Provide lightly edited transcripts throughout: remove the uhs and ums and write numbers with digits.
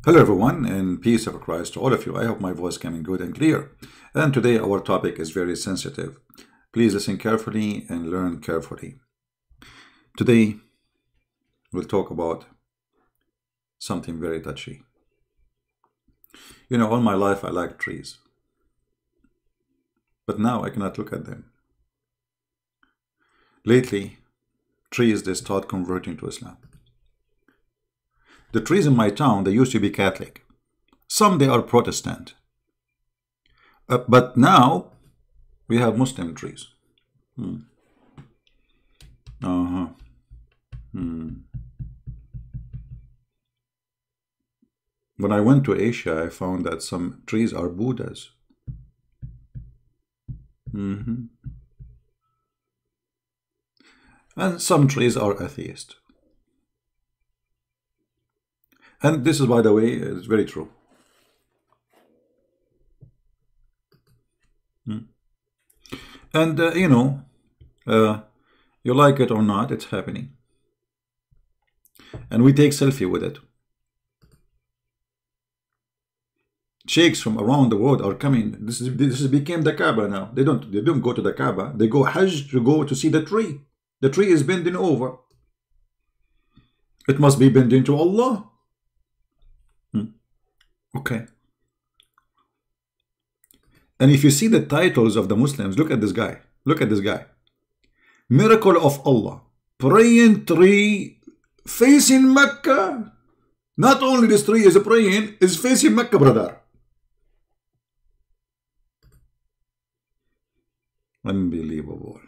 Hello everyone, and peace of Christ to all of you. I hope my voice coming good and clear. And today our topic is very sensitive. Please listen carefully and learn carefully. Today we'll talk about something very touchy. You know, all my life I like trees, but now I cannot look at them. Lately, trees they start converting to Islam. The trees in my town, they used to be Catholic. Some they are Protestant. But now we have Muslim trees. When I went to Asia, I found that some trees are Buddhas. And some trees are atheist. And this is, by the way, is very true. And, you like it or not, it's happening. And we take selfie with it. Sheikhs from around the world are coming. This became the Kaaba now. They don't go to the Kaaba. They go Hajj to go to see the tree. The tree is bending over. It must be bending to Allah. Okay. And if you see the titles of the Muslims, look at this guy. Look at this guy. Miracle of Allah. Praying tree facing Mecca. Not only this tree is praying, is facing Mecca, brother. Unbelievable.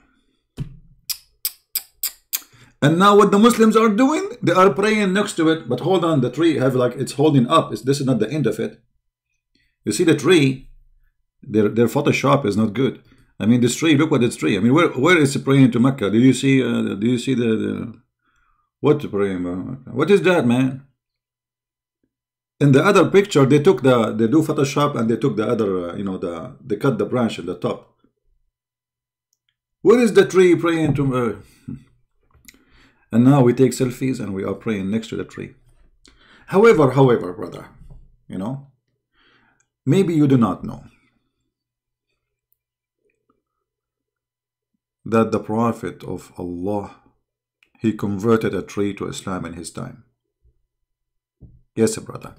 And now what the Muslims are doing, they are praying next to it. But hold on, the tree have like it's holding up. This is not the end of it. You see the tree, their Photoshop is not good. I mean, this tree, look what this tree. I mean, where is it praying to Mecca? Did you see? Do you see the what praying about Mecca? What is that, man? In the other picture, they do Photoshop and they took the other, they cut the branch at the top. Where is the tree praying to? And now we take selfies and we are praying next to the tree. However, brother, maybe you do not know that the Prophet of Allah, he converted a tree to Islam in his time. Yes, brother.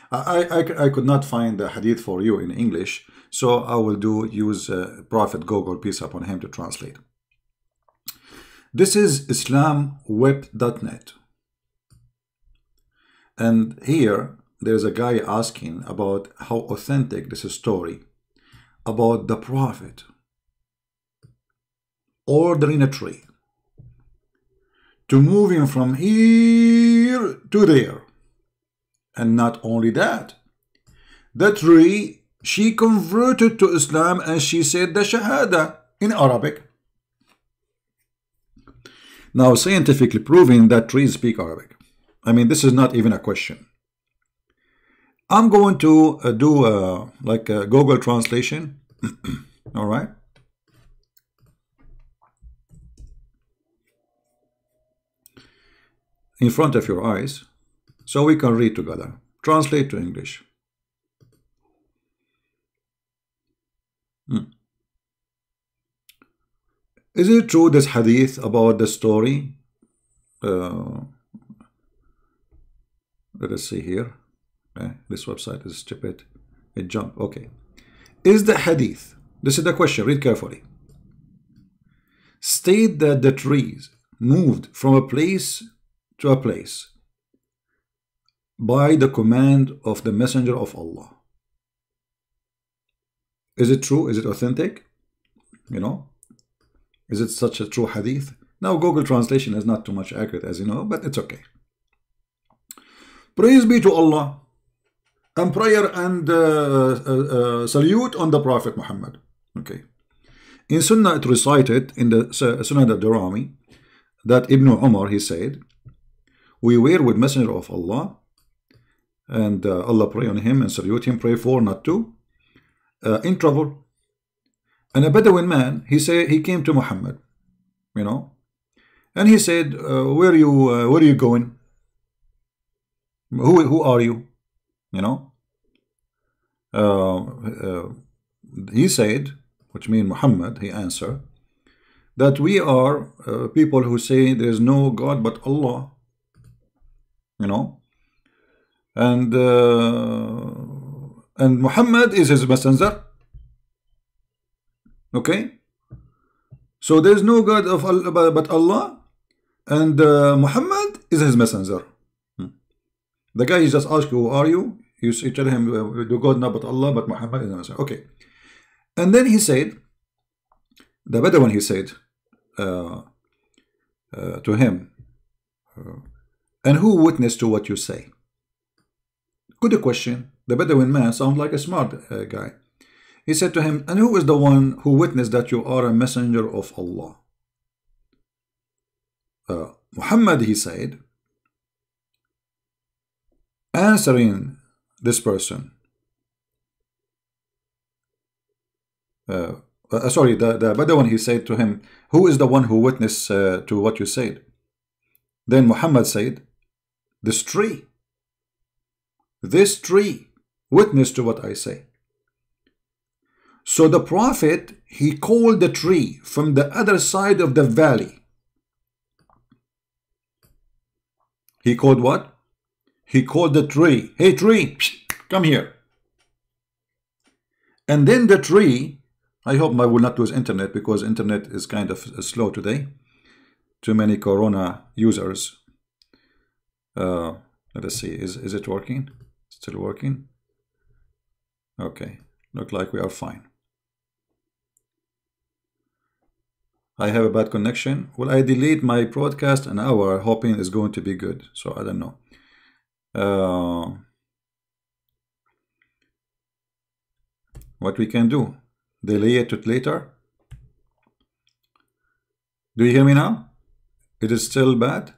I could not find the hadith for you in English, so I will use Prophet Google, peace upon him, to translate. This is islamweb.net. And here there's a guy asking about how authentic this story about the Prophet ordering a tree to move him from here to there. And not only that, the tree, she converted to Islam and she said the Shahada in Arabic. Now, scientifically proven that trees speak Arabic. I mean, this is not even a question. I'm going to do a Google translation. All right. In front of your eyes, so we can read together. Translate to English. Is it true, this hadith about the story? Let us see here. This website is stupid. It jumped. Okay. Is the hadith, this is the question, read carefully, state that the trees moved from a place to a place by the command of the Messenger of Allah? Is it true? Is it authentic? Is it such a true hadith? Now, Google translation is not too much accurate, as you know, but it's okay. Praise be to Allah, and prayer and salute on the Prophet Muhammad. Okay. In Sunnah, it recited in the Sunnah al-Darami that Ibn Umar, he said, we were with Messenger of Allah, and Allah pray on him and salute him, pray for, not to, in trouble. And a Bedouin man, he came to Muhammad, you know, and he said, where are you going? Who are you? You know, uh, uh, he said, which means Muhammad, he answered, that we are people who say there is no God but Allah, you know, and Muhammad is his messenger. Okay, so there is no God of Allah but Allah, and Muhammad is his messenger. The guy just asked you, who are you? You tell him, do God not but Allah, but Muhammad is the messenger. Okay, and then he said, the Bedouin, he said to him, and who witnessed to what you say? Good question. The Bedouin man sounds like a smart guy. He said to him, and who is the one who witnessed that you are a messenger of Allah? Muhammad, he said, answering this person, sorry, the Bedouin, he said to him, who is the one who witnessed to what you said? Then Muhammad said, this tree witnessed to what I say. So the Prophet, he called the tree from the other side of the valley. He called what? He called the tree, hey tree, come here. And then the tree, I hope I will not lose internet because internet is kind of slow today. Too many Corona users. Let us see, is it working? Still working? Okay, look like we are fine. I have a bad connection. Will I delete my broadcast an hour hoping it's going to be good? So I don't know. What we can do? Delay it to later. Do you hear me now? It is still bad.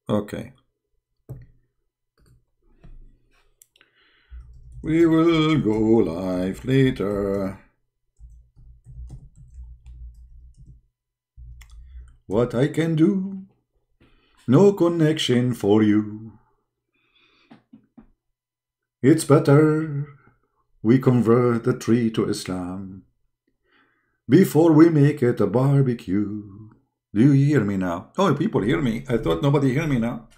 Okay. We will go live later. What I can do? No connection for you. It's better we convert the tree to Islam before we make it a barbecue. Do you hear me now? Oh, people hear me. I thought nobody hear me now.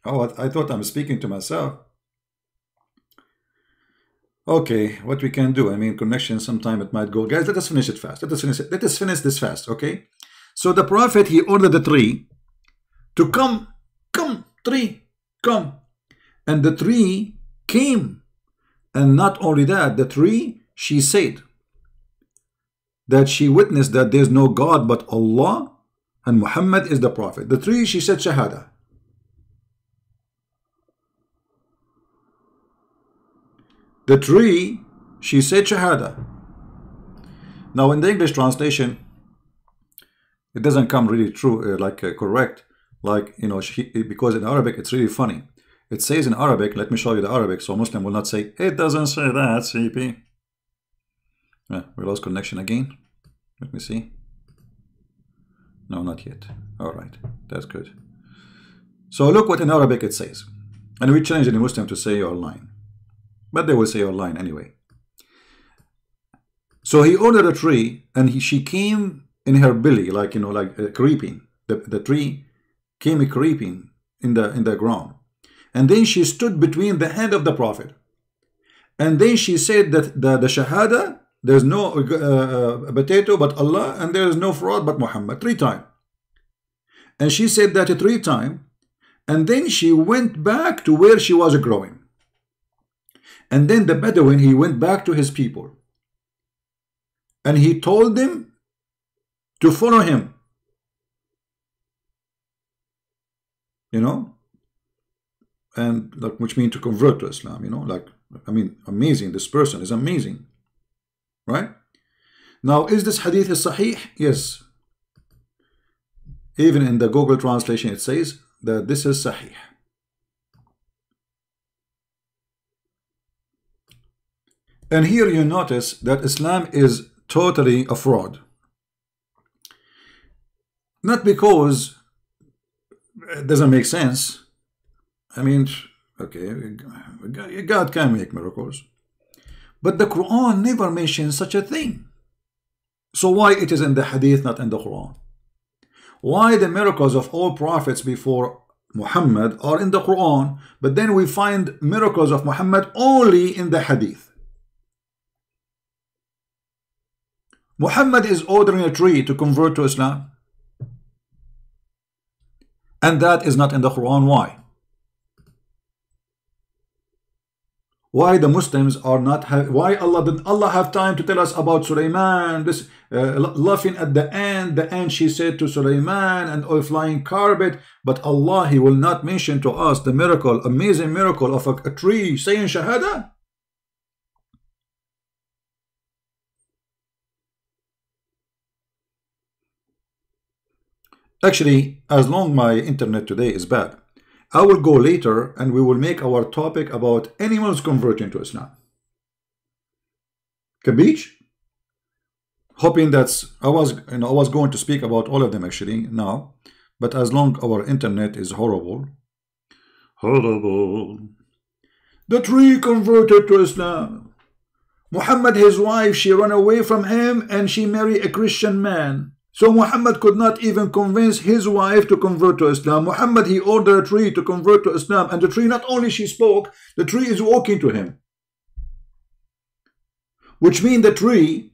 Oh, I thought I'm speaking to myself. Okay, what we can do? I mean, connection, sometime it might go. Guys, let us finish it fast. Let us finish this fast, okay? So the Prophet, he ordered the tree to come, tree, come. And the tree came. And not only that, the tree, she said that she witnessed that there's no God but Allah and Muhammad is the Prophet. The tree, she said Shahada. The tree, she said Shahada. Now in the English translation, it doesn't come really true, correct. Like, you know, because in Arabic, it's really funny. It says in Arabic, let me show you the Arabic, so a Muslim will not say, it doesn't say that, CP. Yeah, we lost connection again. Let me see. No, not yet. All right, that's good. So look what in Arabic it says. And we changed it in Muslim to say you're lying. But they will say you're lying anyway. So he ordered a tree, and she came in her belly, like, you know, like creeping. The tree came creeping in the ground. And then she stood between the hand of the Prophet. And then she said that the Shahada, there's no potato but Allah, and there is no fraud but Muhammad, 3 times. And she said that 3 times. And then she went back to where she was growing. And then the Bedouin, he went back to his people. And he told them to follow him. You know? And like, which means to convert to Islam, you know? Like, I mean, amazing. This person is amazing. Right? Now, is this hadith sahih? Yes. Even in the Google translation, it says that this is Sahih. And here you notice that Islam is totally a fraud. Not because it doesn't make sense. I mean, okay, God can make miracles. But the Quran never mentions such a thing. So why it is in the Hadith, not in the Quran? Why the miracles of all prophets before Muhammad are in the Quran, but then we find miracles of Muhammad only in the Hadith? Muhammad is ordering a tree to convert to Islam, and that is not in the Quran. Why? Why the Muslims are not why didn't Allah have time to tell us about Sulaiman, this laughing at the end she said to Sulaiman, and a flying carpet, but Allah, He will not mention to us the miracle, amazing miracle of a tree saying Shahada? Actually, as long my internet today is bad, I will go later and we will make our topic about animals converting to Islam. Kabich? Hoping that's I was going to speak about all of them actually now, but as long our internet is horrible. The tree converted to Islam. Muhammad, his wife, she ran away from him and she married a Christian man. So Muhammad could not even convince his wife to convert to Islam. Muhammad, he ordered a tree to convert to Islam, and the tree, not only she spoke, the tree is walking to him. Which means the tree,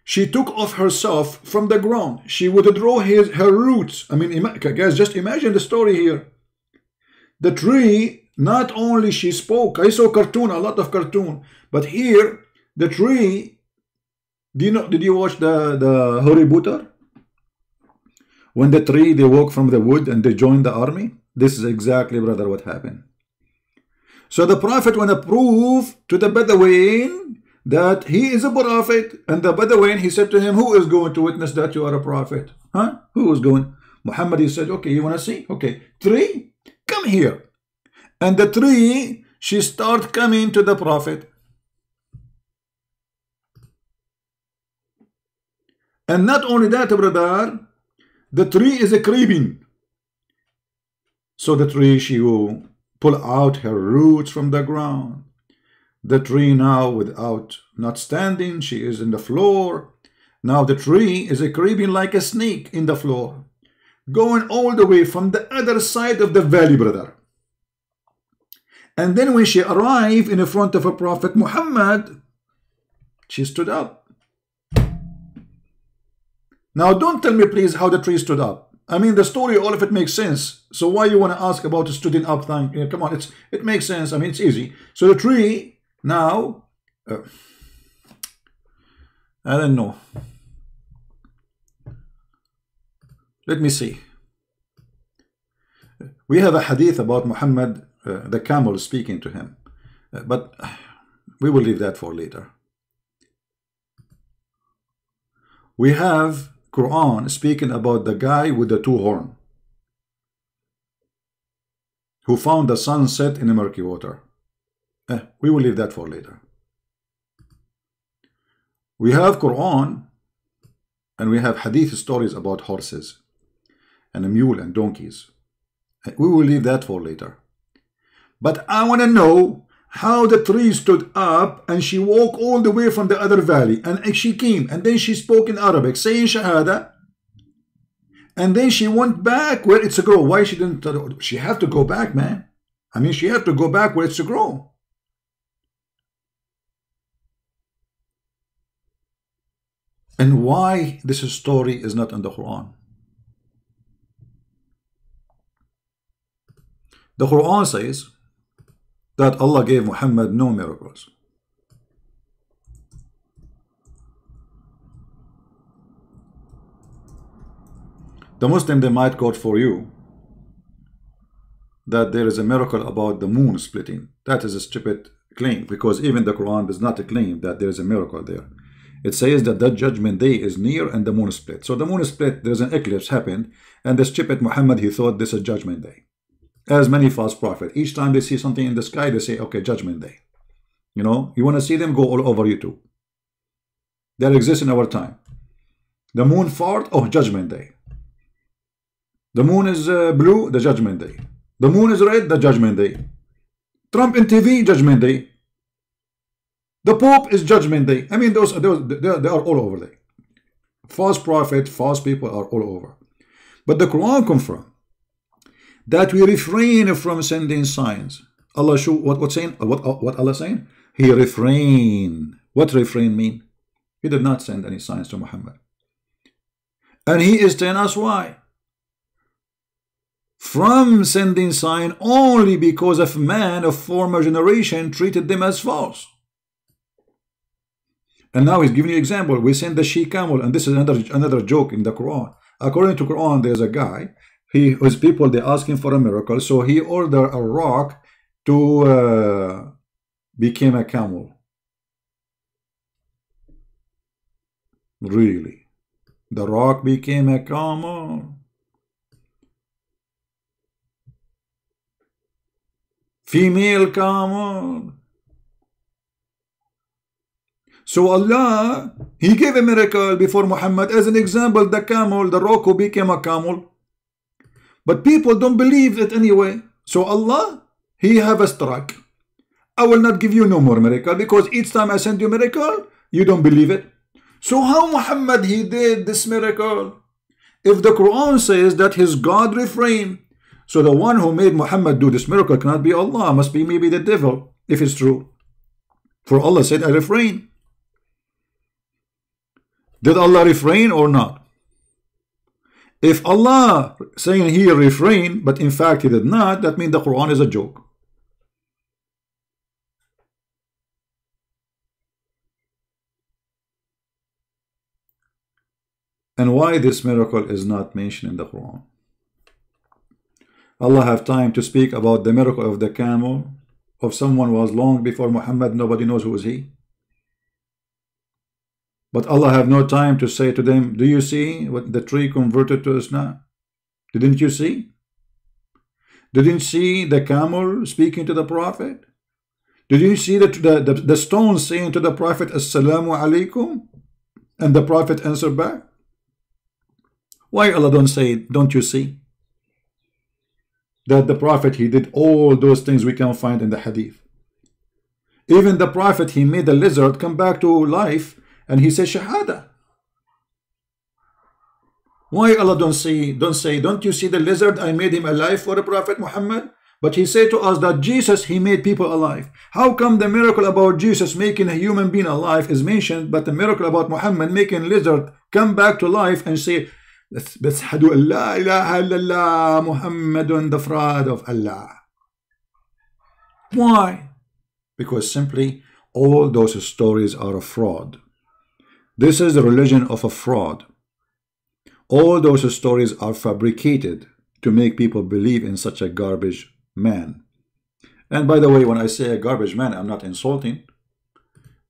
she took off herself from the ground. She would draw her roots. I mean, guys, just imagine the story here. The tree, not only she spoke, I saw cartoon, a lot of cartoon, but here, the tree, did you watch the Harry Potter? When the tree, they walk from the wood and they join the army. This is exactly, brother, what happened. So the Prophet want to prove to the Bedouin that he is a prophet. And the Bedouin, he said to him, who is going to witness that you are a prophet? Huh? Who is going? Muhammad, he said, okay, you want to see? Okay, tree, come here. And the tree, she start coming to the Prophet. And not only that, brother, the tree is a creeping. So the tree, she will pull out her roots from the ground. The tree now, without not standing, she is in the floor. Now the tree is a creeping like a snake in the floor, going all the way from the other side of the valley, brother. And then when she arrived in front of a Prophet Muhammad, she stood up. Now, don't tell me, please, how the tree stood up. I mean, the story, all of it makes sense. So why you want to ask about the stood up thing? Yeah, come on, it makes sense. I mean, it's easy. So the tree now, I don't know. Let me see. We have a hadith about Muhammad, the camel speaking to him. But we will leave that for later. We have Quran speaking about the guy with the two horns who found the sunset in the murky water. We will leave that for later. We have Quran and we have hadith stories about horses and a mule and donkeys. We will leave that for later. But I want to know how the tree stood up and she walked all the way from the other valley, and she came and then she spoke in Arabic saying Shahada, and then she went back where it's a grow. Why she didn't? She have to go back, man. I mean, she have to go back where it's a grow. And why this story is not in the Quran? The Quran says that Allah gave Muhammad no miracles. The Muslim, they might quote for you that there is a miracle about the moon splitting. That is a stupid claim, because even the Quran does not claim that there is a miracle there. It says that that judgment day is near and the moon split. So the moon split, there's an eclipse happened, and the stupid Muhammad, he thought this is judgment day. As many false prophets, each time they see something in the sky, they say, okay, judgment day. You know, you want to see them, go all over YouTube. That exists in our time. The moon fart, oh, judgment day. The moon is blue, the judgment day. The moon is red, the judgment day. Trump in TV, judgment day. The Pope is judgment day. I mean, they are all over there. False prophet, false people are all over. But the Quran confirms that we refrain from sending signs. Allah show what saying? What Allah saying? He refrain. What refrain mean? He did not send any signs to Muhammad. And he is telling us why. From sending sign only because of man of former generation treated them as false. And now he's giving you an example. We send the she camel, and this is another joke in the Quran. According to Quran, there's a guy. His people, they're asking for a miracle, so he ordered a rock to become a camel. Really? The rock became a camel? Female camel? So Allah, he gave a miracle before Muhammad. As an example, the camel, the rock who became a camel. But people don't believe it anyway. So Allah, he have a strike. I will not give you no more miracle, because each time I send you miracle, you don't believe it. So how Muhammad, he did this miracle? If the Quran says that his God refrained, so the one who made Muhammad do this miracle cannot be Allah, must be maybe the devil, if it's true. For Allah said, I refrain. Did Allah refrain or not? If Allah saying he refrained, but in fact he did not, that means the Quran is a joke. And why this miracle is not mentioned in the Quran? Allah have time to speak about the miracle of the camel, of someone who was long before Muhammad, nobody knows who was he. But Allah have no time to say to them, do you see what the tree converted to Islam? Didn't you see? Didn't you see the camel speaking to the Prophet? Did you see the stone saying to the Prophet, Assalamu alaikum? And the Prophet answered back? Why Allah don't say, don't you see? That the Prophet, he did all those things we can find in the Hadith. Even the Prophet, he made the lizard come back to life, and he says Shahada. Why Allah don't say, don't you see the lizard? I made him alive for the Prophet Muhammad. But he said to us that Jesus, he made people alive. How come the miracle about Jesus making a human being alive is mentioned, but the miracle about Muhammad making lizard come back to life and say, Bashhadu an la ilaha illallah Muhammadun, the fraud of Allah? Why? Because simply all those stories are a fraud. This is the religion of a fraud. All those stories are fabricated to make people believe in such a garbage man. And by the way, when I say a garbage man, I'm not insulting.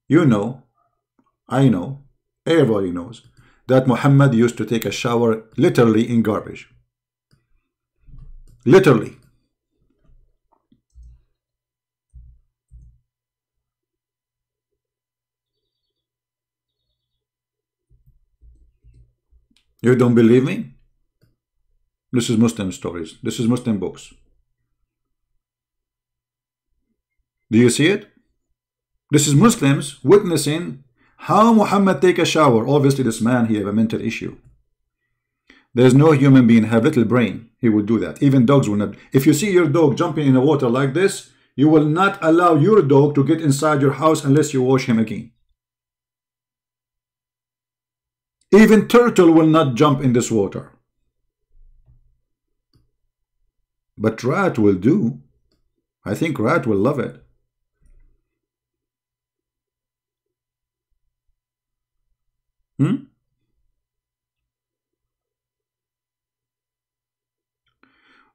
You know, I know, everybody knows that Muhammad used to take a shower literally in garbage. Literally. You don't believe me? This is Muslim stories. This is Muslim books. Do you see it? This is Muslims witnessing how Muhammad take a shower. Obviously this man, he have a mental issue. There's no human being have little brain. He will do that. Even dogs will not. If you see your dog jumping in the water like this, you will not allow your dog to get inside your house unless you wash him again. Even turtle will not jump in this water. But rat will do. I think rat will love it.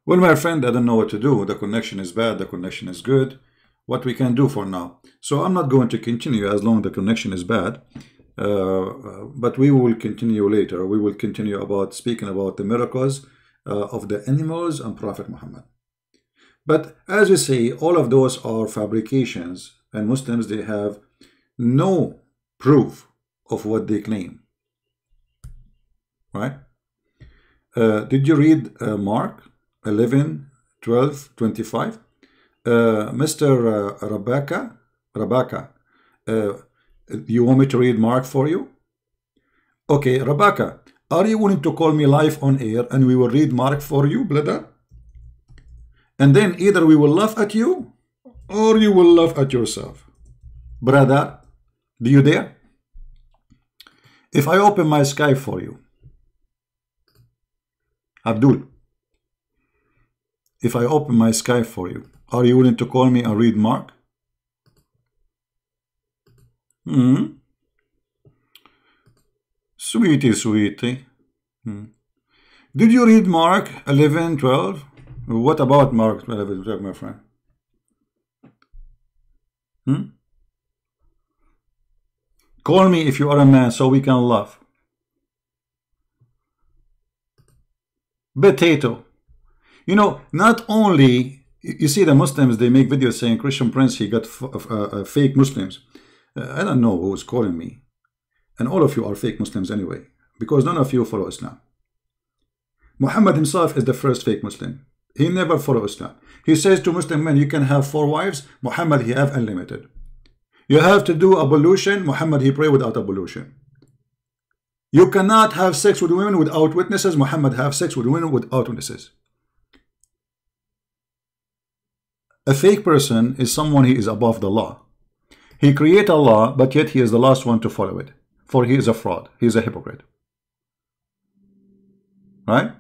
Well, my friend, I don't know what to do. The connection is bad, the connection is good. What we can do for now? So I'm not going to continue as long as the connection is bad. But we will continue later. We will continue about speaking about the miracles of the animals and Prophet Muhammad. But as we say, all of those are fabrications, and Muslims, they have no proof of what they claim. Right? Did you read Mark 11, 12, 25? Mr. Rebecca, you want me to read Mark for you? Okay, Rebecca, are you willing to call me live on air and we will read Mark for you, brother? And then either we will laugh at you or you will laugh at yourself. Brother, do you dare? If I open my Skype for you, Abdul, if I open my Skype for you, are you willing to call me and read Mark? Sweetie, sweetie. Did you read Mark 11, 12? What about Mark 11, 12, my friend? Call me if you are a man so we can laugh. Potato. You know, not only, you see the Muslims, they make videos saying Christian Prince, he got fake Muslims. I don't know who's calling me. And all of you are fake Muslims anyway, because none of you follow Islam. Muhammad himself is the first fake Muslim. He never followed Islam. He says to Muslim men, you can have 4 wives. Muhammad, he have unlimited. You have to do ablution. Muhammad, he pray without ablution. You cannot have sex with women without witnesses. Muhammad have sex with women without witnesses. A fake person is someone he is above the law. He create a law, but yet he is the last one to follow it. For he is a fraud. He is a hypocrite. Right?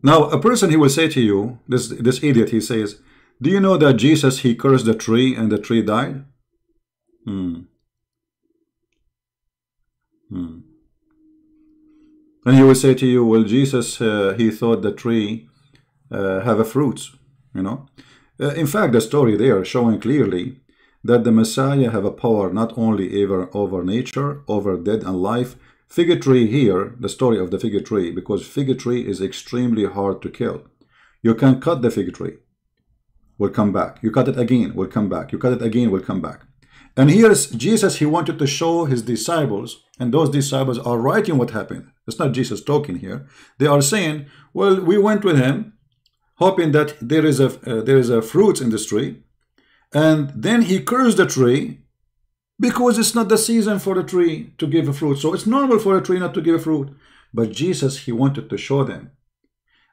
Now, a person, he will say to you, this idiot, he says, do you know that Jesus, he cursed the tree and the tree died? And he will say to you, well, Jesus, he thought the tree have a fruits, you know. In fact, the story there showing clearly that the Messiah have a power not only over nature, over death and life. Fig tree here, the story of the fig tree, because fig tree is extremely hard to kill. You can cut the fig tree, will come back. You cut it again, will come back. You cut it again, will come back. And here's Jesus, he wanted to show his disciples, and those disciples are writing what happened. It's not Jesus talking here. They are saying, well, we went with him, hoping that there is a fruit in this tree, and then he cursed the tree because it's not the season for the tree to give a fruit. So it's normal for a tree not to give a fruit. But Jesus, he wanted to show them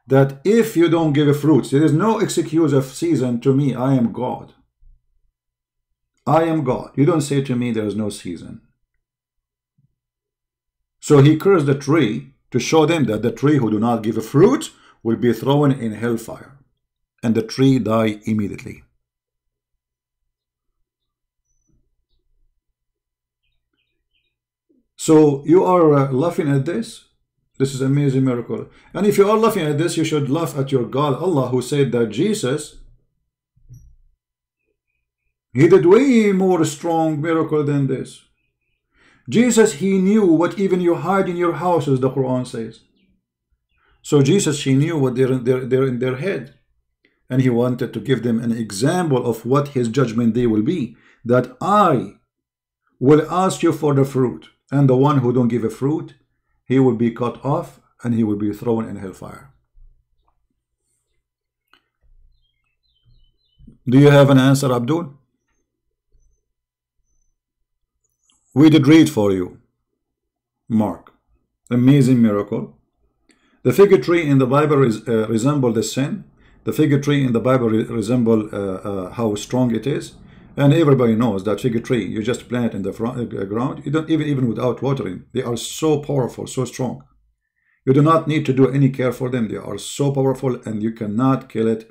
that if you don't give a fruit, there is no excuse of season to me. I am God. I am God. You don't say to me there is no season. So he cursed the tree to show them that the tree who do not give a fruit will be thrown in hellfire, and the tree die immediately. So you are laughing at this? This is an amazing miracle. And if you are laughing at this, you should laugh at your God, Allah, who said that Jesus, he did way more strong miracle than this. Jesus, he knew what even you hide in your houses, the Quran says. So Jesus, he knew what they're in their head. And he wanted to give them an example of what his judgment day will be. That I will ask you for the fruit. And the one who don't give a fruit, he will be cut off and he will be thrown in hellfire. Do you have an answer, Abdul? We did read for you. Mark. Amazing miracle. The fig tree in the Bible resemble the sin. The fig tree in the Bible resemble how strong it is. And everybody knows that fig tree, you just plant it in the ground. You don't even without watering. They are so powerful, so strong. You do not need to do any care for them. They are so powerful and you cannot kill it.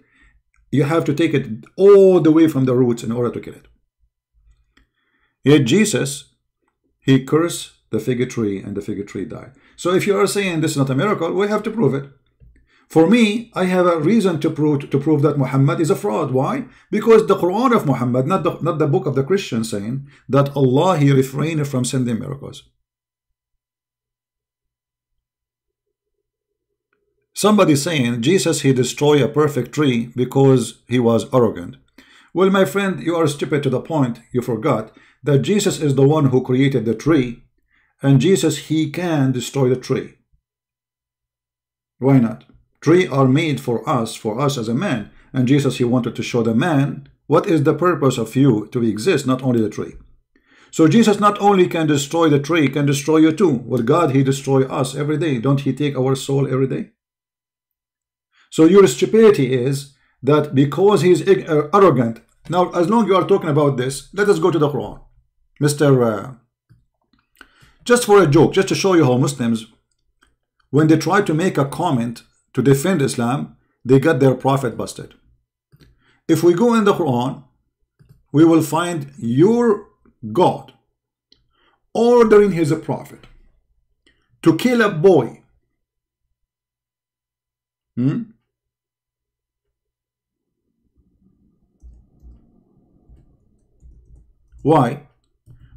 You have to take it all the way from the roots in order to kill it. Yet Jesus, he cursed the fig tree and the fig tree died. So if you are saying this is not a miracle, we have to prove it. For me, I have a reason to prove that Muhammad is a fraud. Why? Because the Quran of Muhammad, not the book of the Christians, saying that Allah, He refrained from sending miracles. Somebody saying Jesus, He destroyed a perfect tree because He was arrogant. Well, my friend, you are stupid to the point you forgot that Jesus is the one who created the tree, and Jesus, He can destroy the tree. Why not? Trees are made for us as a man, and Jesus, He wanted to show the man what is the purpose of you to exist, not only the tree. So Jesus not only can destroy the tree, can destroy you too. With God, He destroy us every day. Don't He take our soul every day? So your stupidity is that because He's arrogant. Now, as long as you are talking about this, let us go to the Quran. Just for a joke, just to show you how Muslims, when they try to make a comment to defend Islam, they got their prophet busted. If we go in the Quran, we will find your God ordering His prophet to kill a boy. Why?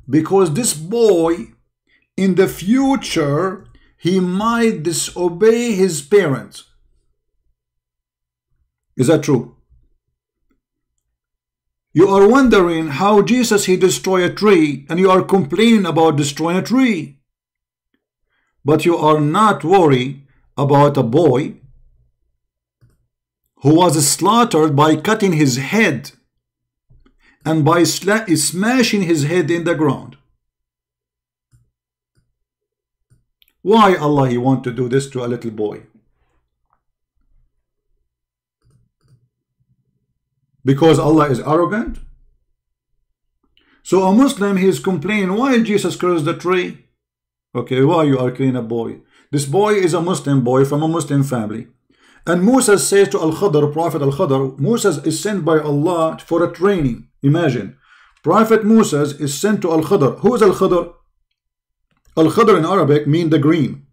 Because this boy, in the future, he might disobey his parents. Is that true? You are wondering how Jesus, He destroyed a tree, and you are complaining about destroying a tree. But you are not worried about a boy who was slaughtered by cutting his head and by smashing his head in the ground. Why Allah, He want to do this to a little boy? Because Allah is arrogant? So a Muslim, he is complaining, why Jesus cursed the tree? Okay, why you are killing a boy? This boy is a Muslim boy from a Muslim family. And Musa says to Al-Khadr, Prophet Al-Khadr, Musa is sent by Allah for a training. Imagine, Prophet Musa is sent to Al-Khadr. Who is Al-Khadr? Al-Khadr in Arabic means the green.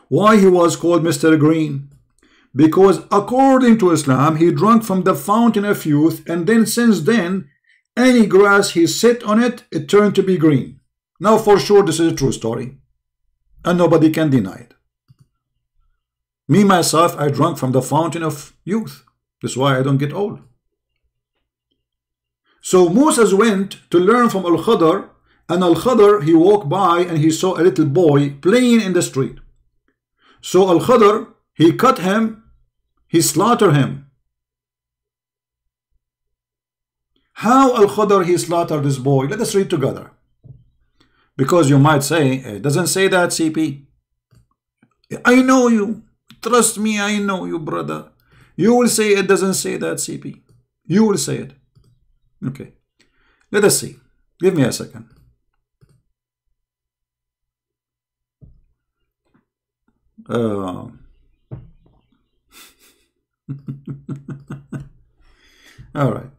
Why he was called Mr. Green? Because according to Islam, he drank from the fountain of youth, and then since then, any grass he sit on it, it turned to be green. Now for sure this is a true story, and nobody can deny it. Me myself, I drank from the fountain of youth. That's why I don't get old. So Moses went to learn from Al-Khadr, and Al-Khadr, he walked by and he saw a little boy playing in the street. So Al-Khadr, he cut him, he slaughtered him. How Al-Khadr, he slaughtered this boy? Let us read together. Because you might say, it doesn't say that, CP. I know you. Trust me, I know you, brother. You will say it doesn't say that, CP. You will say it. Okay. Let us see. Give me a second. All right.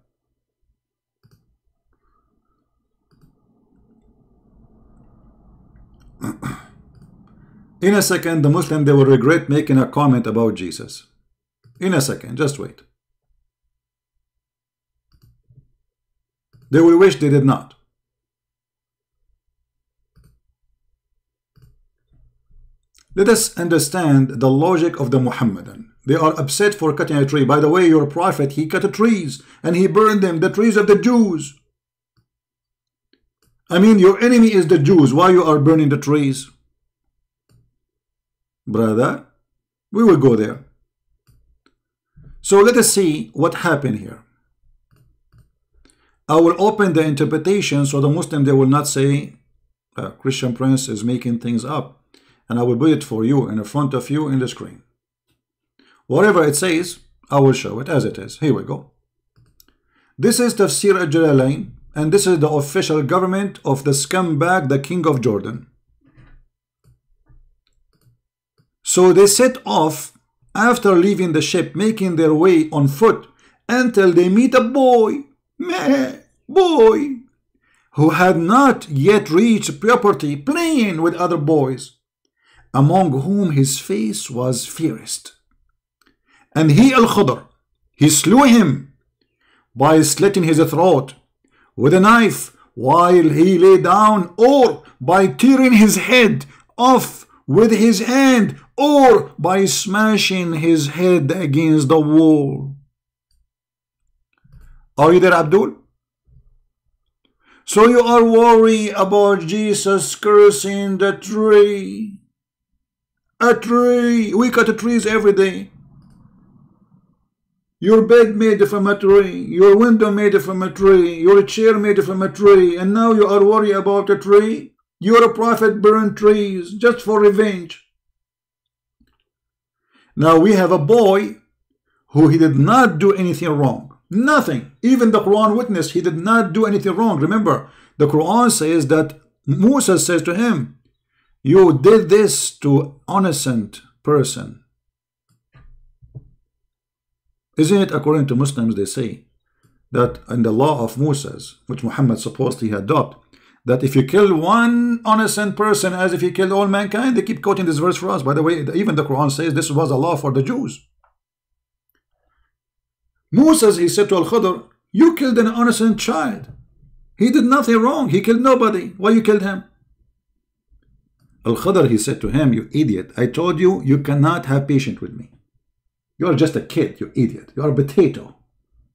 In a second, the Muslim, they will regret making a comment about Jesus. In a second, just wait. They will wish they did not. Let us understand the logic of the Muhammadan. They are upset for cutting a tree. By the way, your prophet, he cut trees and he burned them, the trees of the Jews. I mean, your enemy is the Jews. Why you are burning the trees? Brother, we will go there. So let us see what happened here. I will open the interpretation so the Muslim, they will not say Christian Prince is making things up. And I will put it for you in front of you in the screen. Whatever it says, I will show it as it is. Here we go. This is Tafsir al-Jalalain, and this is the official government of the scumbag, the king of Jordan. So they set off after leaving the ship, making their way on foot until they meet a boy, who had not yet reached puberty, playing with other boys, among whom his face was fairest. And he, Al-Khadr, he slew him by slitting his throat with a knife while he lay down, or by tearing his head off with his hand, or by smashing his head against the wall. Are you there, Abdul? So you are worried about Jesus cursing the tree. A tree. We cut trees every day. Your bed made from a tree. Your window made from a tree. Your chair made from a tree. And now you are worried about a tree? Your prophet burned trees just for revenge. Now we have a boy who he did not do anything wrong. Nothing. Even the Quran witness, he did not do anything wrong. Remember, the Quran says that Musa says to him, you did this to innocent person. Isn't it according to Muslims, they say that in the law of Moses, which Muhammad supposedly adopted, that if you kill one innocent person as if you killed all mankind? They keep quoting this verse for us. By the way, even the Quran says this was a law for the Jews. Moses, he said to Al-Khadr, you killed an innocent child. He did nothing wrong. He killed nobody. Why you killed him? Al-Khadr, he said to him, you idiot. I told you, you cannot have patience with me. You are just a kid, you idiot. You are a potato.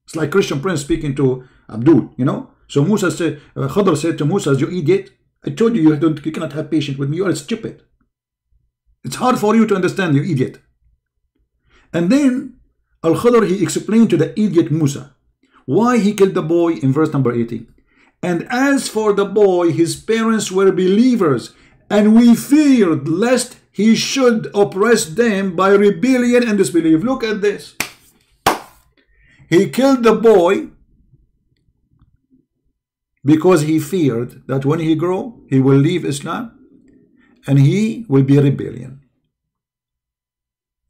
It's like Christian Prince speaking to Abdul, you know. So Musa said, Khadr said to Musa, you idiot. I told you, you cannot have patience with me. You are stupid. It's hard for you to understand, you idiot. And then Al-Khadr, he explained to the idiot Musa why he killed the boy in verse number 18. And as for the boy, his parents were believers, and we feared lest he should oppress them by rebellion and disbelief. Look at this. He killed the boy because he feared that when he grow, he will leave Islam and he will be rebellion.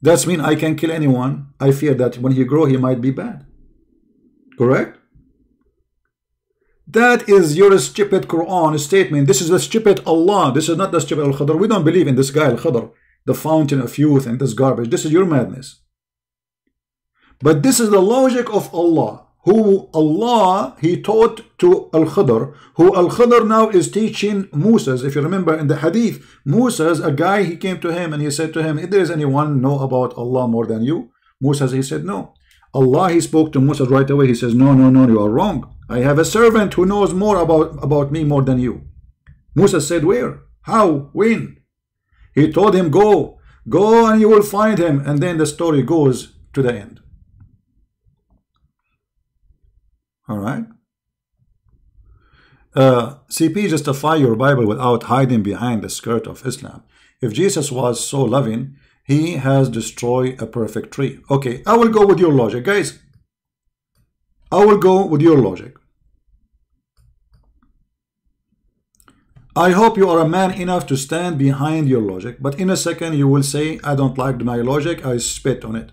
That's mean I can kill anyone. I fear that when he grow, he might be bad. Correct? That is your stupid Quran statement. This is the stupid Allah. This is not the stupid Al-Khadr. We don't believe in this guy Al-Khadr, the fountain of youth, and this garbage. This is your madness. But this is the logic of Allah, who Allah, he taught to Al-Khadr, who Al-Khadr now is teaching Moses. If you remember in the hadith, Moses, a guy, he came to him and he said to him, if there is anyone know about Allah more than you? Moses, he said no. Allah, he spoke to Moses right away. He says, no, no, no, you are wrong. I have a servant who knows more about me more than you. Musa said, where? How? When? He told him, go and you will find him. And then the story goes to the end. All right. CP, justify your Bible without hiding behind the skirt of Islam. If Jesus was so loving, he has destroyed a perfect tree. Okay, I will go with your logic, guys. I will go with your logic. I hope you are a man enough to stand behind your logic, but in a second you will say, I don't like my logic, I spit on it.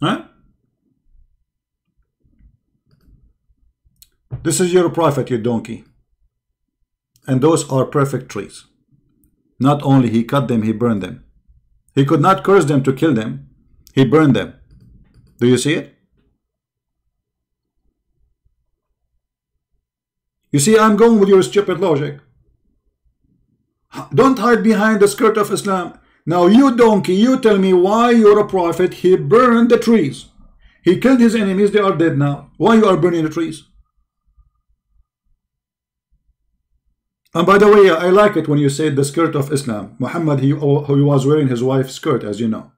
Huh? This is your prophet, you donkey. And those are perfect trees. Not only he cut them, he burned them. He could not curse them to kill them. He burned them. Do you see it? You see, I'm going with your stupid logic. Don't hide behind the skirt of Islam. Now you donkey, you tell me why you're a prophet. He burned the trees. He killed his enemies. They are dead now. Why you are burning the trees? And by the way, I like it when you said the skirt of Islam. Muhammad, he was wearing his wife's skirt, as you know.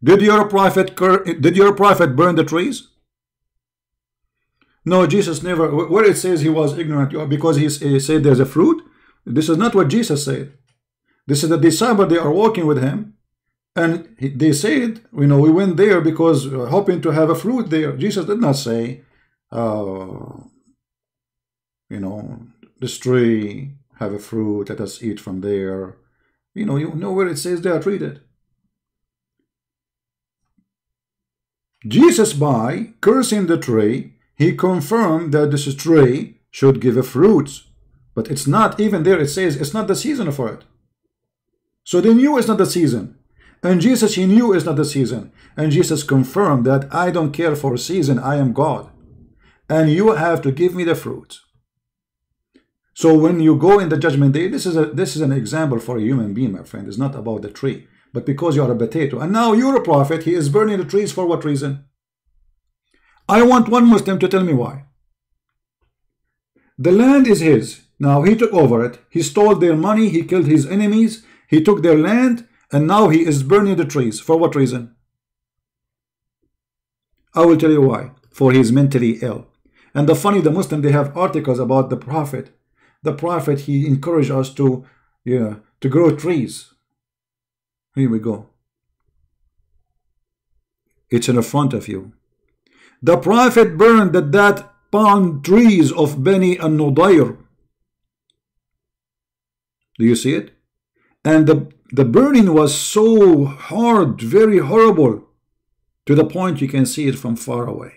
Did your prophet burn the trees? No, Jesus never. Where it says he was ignorant because he said there's a fruit. This is not what Jesus said. This is the disciple. They are walking with him, and they said, you know, we went there because hoping to have a fruit there. Jesus did not say, you know, this tree have a fruit. Let us eat from there. You know where it says they are treated. Jesus, by cursing the tree, he confirmed that this tree should give fruits. But it's not, even there it says it's not the season for it. So they knew it's not the season. And Jesus, he knew it's not the season. And Jesus confirmed that I don't care for a season, I am God. And you have to give me the fruit. So when you go in the judgment day, this is an example for a human being, my friend. It's not about the tree. But because you are a potato. And now you're a prophet, he is burning the trees for what reason? I want one Muslim to tell me why. The land is his. Now he took over it. He stole their money. He killed his enemies. He took their land. And now he is burning the trees. For what reason? I will tell you why. For he is mentally ill. And the Muslim, they have articles about the prophet. The prophet, he encouraged us to grow trees. Here we go. It's in front of you. The prophet burned that palm trees of Beni and Nudair. Do you see it? And the burning was so hard, very horrible, to the point you can see it from far away.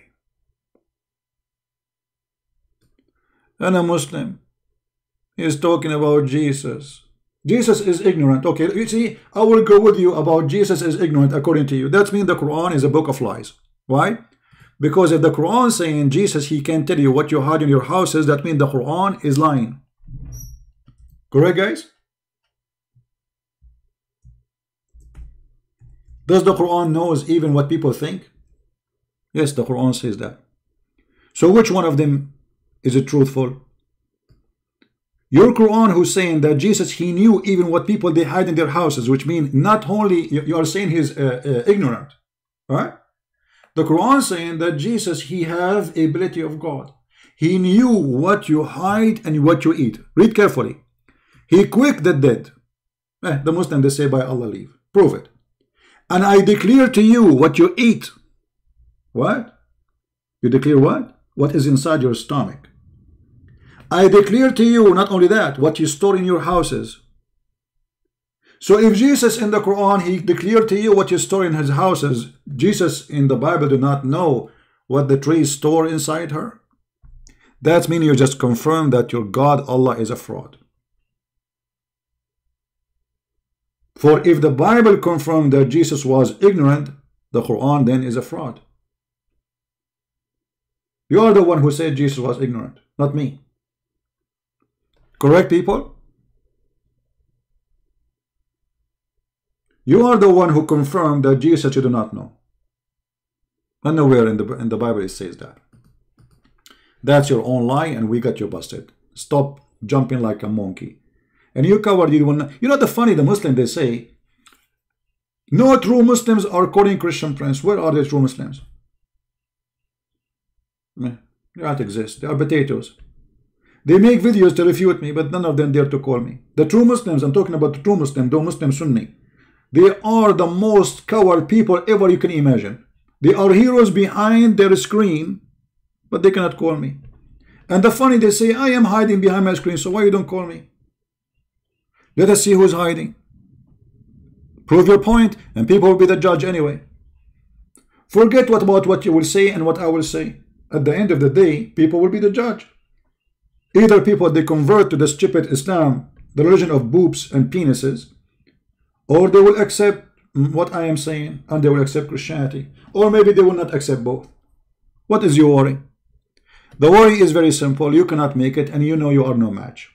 And a Muslim is talking about Jesus. Jesus is ignorant. Okay, you see, I will go with you about Jesus is ignorant according to you. That means the Quran is a book of lies. Why? Because if the Quran is saying Jesus, he can tell you what you hide in your houses, that means the Quran is lying. Correct, guys? Does the Quran knows even what people think? Yes, the Quran says that. So which one of them is it truthful? Your Quran who's saying that Jesus, he knew even what people they hide in their houses, which means not only you are saying he's ignorant, right? The Quran saying that Jesus, he has ability of God. He knew what you hide and what you eat. Read carefully. He quick the dead. The Muslim, they say by Allah leave. Prove it. And I declare to you what you eat. What? You declare what? What is inside your stomach. I declare to you not only that, what you store in your houses. So if Jesus in the Quran, he declared to you what you store in his houses, Jesus in the Bible do not know what the trees store inside her. That means you just confirm that your God, Allah, is a fraud. For if the Bible confirmed that Jesus was ignorant, the Quran then is a fraud. You are the one who said Jesus was ignorant, not me. Correct, people? You are the one who confirmed that Jesus you do not know. And nowhere in the Bible it says that. That's your own lie, and we got you busted. Stop jumping like a monkey. And you covered, you know the funny, the Muslim, they say, no true Muslims are quoting Christian Prince. Where are the true Muslims? They don't exist. They are potatoes. They make videos to refute me, but none of them dare to call me. The true Muslims, I'm talking about the true Muslim, the Muslim Sunni. They are the most coward people ever you can imagine. They are heroes behind their screen, but they cannot call me. And the funny, they say, I am hiding behind my screen, so why you don't call me? Let us see who's hiding. Prove your point, and people will be the judge anyway. Forget about what you will say and what I will say. At the end of the day, people will be the judge. Either people, they convert to the stupid Islam, the religion of boobs and penises, or they will accept what I am saying, and they will accept Christianity. Or maybe they will not accept both. What is your worry? The worry is very simple. You cannot make it, and you know you are no match.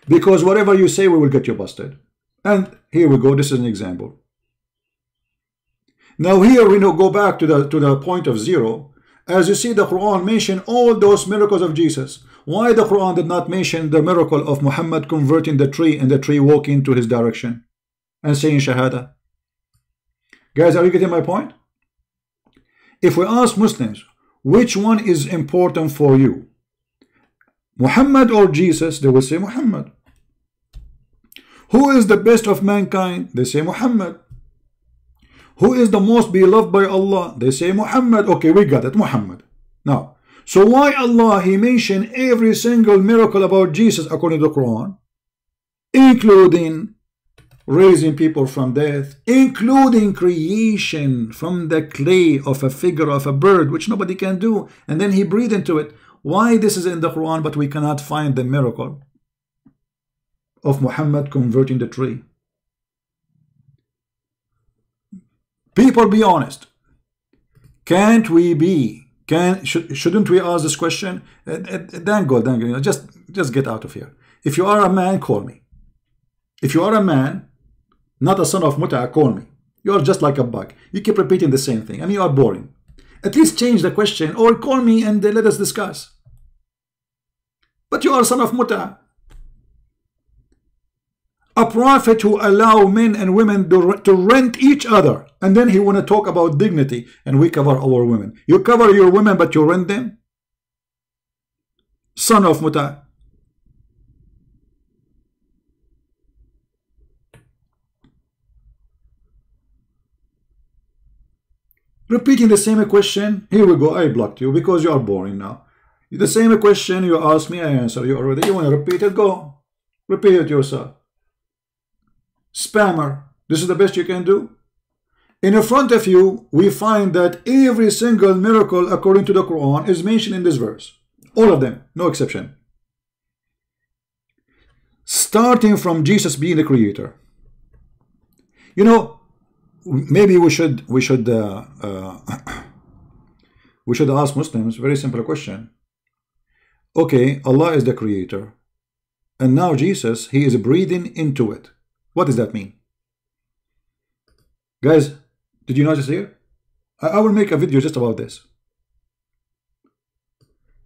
Because whatever you say, we will get you busted. And here we go. This is an example. Now here we go back to the point of zero. As you see, the Quran mentioned all those miracles of Jesus. Why the Quran did not mention the miracle of Muhammad converting the tree and the tree walking to his direction and saying Shahada? Guys, are you getting my point? If we ask Muslims, which one is important for you? Muhammad or Jesus? They will say Muhammad. Who is the best of mankind? They say Muhammad. Who is the most beloved by Allah? They say Muhammad. Okay, we got it, Muhammad. Now, so why Allah, he mentioned every single miracle about Jesus according to the Quran, including raising people from death, including creation from the clay of a figure of a bird, which nobody can do, and then he breathed into it. Why this is in the Quran, but we cannot find the miracle of Muhammad converting the tree? People, be honest. Can't we be? Shouldn't we ask this question? Then go. Just get out of here. If you are a man, call me. If you are a man, not a son of Muta, call me. You are just like a bug. You keep repeating the same thing, and you are boring. At least change the question, or call me and let us discuss. But you are son of Muta. A prophet who allow men and women to rent each other, and then he want to talk about dignity, and we cover our women. You cover your women, but you rent them? Son of Muta. Repeating the same question. Here we go. I blocked you because you are boring now. The same question you asked me, I answer you already. You want to repeat it? Go. Repeat it yourself. Spammer. This is the best you can do. In front of you, we find that every single miracle according to the Quran is mentioned in this verse. All of them, no exception. Starting from Jesus being the creator. You know, maybe we should ask Muslims a very simple question. Okay, Allah is the creator, and now Jesus, he is breathing into it. What does that mean? Guys, did you notice here? I will make a video just about this.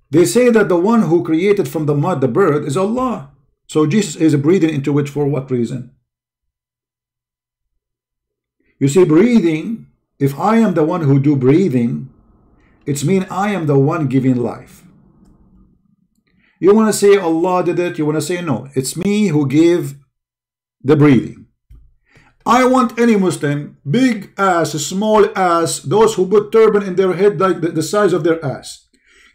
They say that the one who created from the mud the bird is Allah. So Jesus is breathing into it for what reason? You see, breathing, if I am the one who do breathing, it's mean I am the one giving life. You want to say Allah did it, you want to say no, it's me who gave the breathing. I want any Muslim, big ass, small ass, those who put turban in their head like the size of their ass.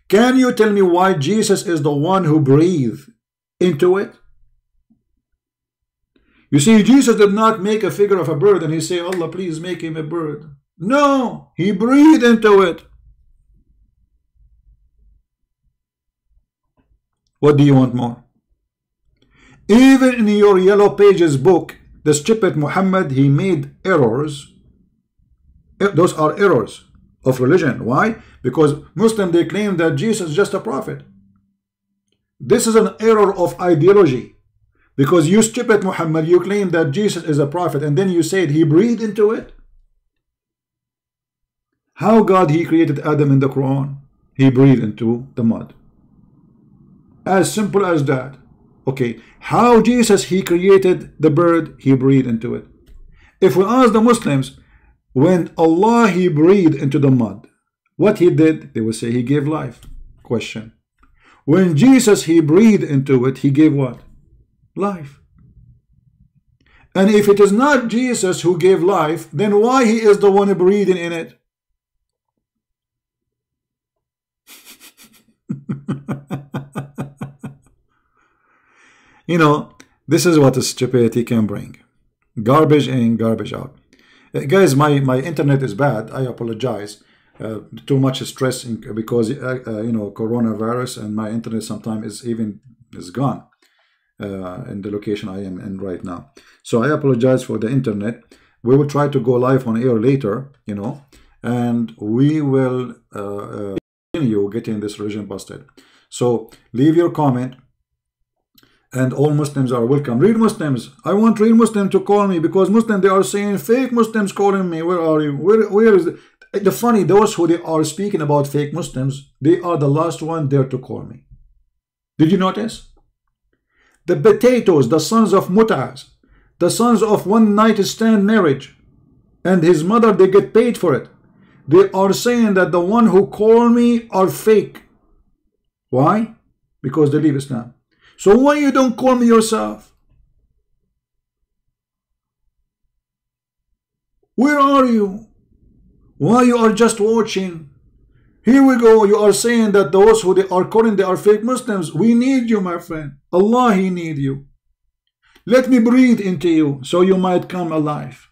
Can you tell me why Jesus is the one who breathed into it? You see, Jesus did not make a figure of a bird and he say, Allah, please make him a bird. No, he breathed into it. What do you want more? Even in your Yellow Pages book, the stupid Muhammad, he made errors. Those are errors of religion. Why? Because Muslims, they claim that Jesus is just a prophet. This is an error of ideology. Because you stupid Muhammad, you claim that Jesus is a prophet, and then you said he breathed into it. How God he created Adam in the Quran? He breathed into the mud. As simple as that. Okay, how Jesus he created the bird? He breathed into it. If we ask the Muslims, when Allah he breathed into the mud, what he did? They will say he gave life. Question. When Jesus he breathed into it, he gave what? Life. And if it is not Jesus who gave life, then why he is the one breathing in it? You know, this is what stupidity can bring. Garbage in, garbage out. Guys, my internet is bad. I apologize. Too much stress because you know, coronavirus, and my internet sometimes is gone in the location I am in right now. So I apologize for the internet. We will try to go live on air later, you know, and we will continue getting this religion busted. So leave your comment. And all Muslims are welcome. Real Muslims, I want real Muslims to call me, because Muslims, they are saying fake Muslims calling me. Where are you? Where is the funny? Those who they are speaking about fake Muslims, they are the last one there to call me. Did you notice? The potatoes, the sons of Mut'as, the sons of one night stand marriage, and his mother, they get paid for it. They are saying that the one who call me are fake. Why? Because they leave Islam. So why you don't call me yourself? Where are you? Why you are just watching? Here we go. You are saying that those who they are calling, they are fake Muslims. We need you, my friend. Allah, he need you. Let me breathe into you so you might come alive.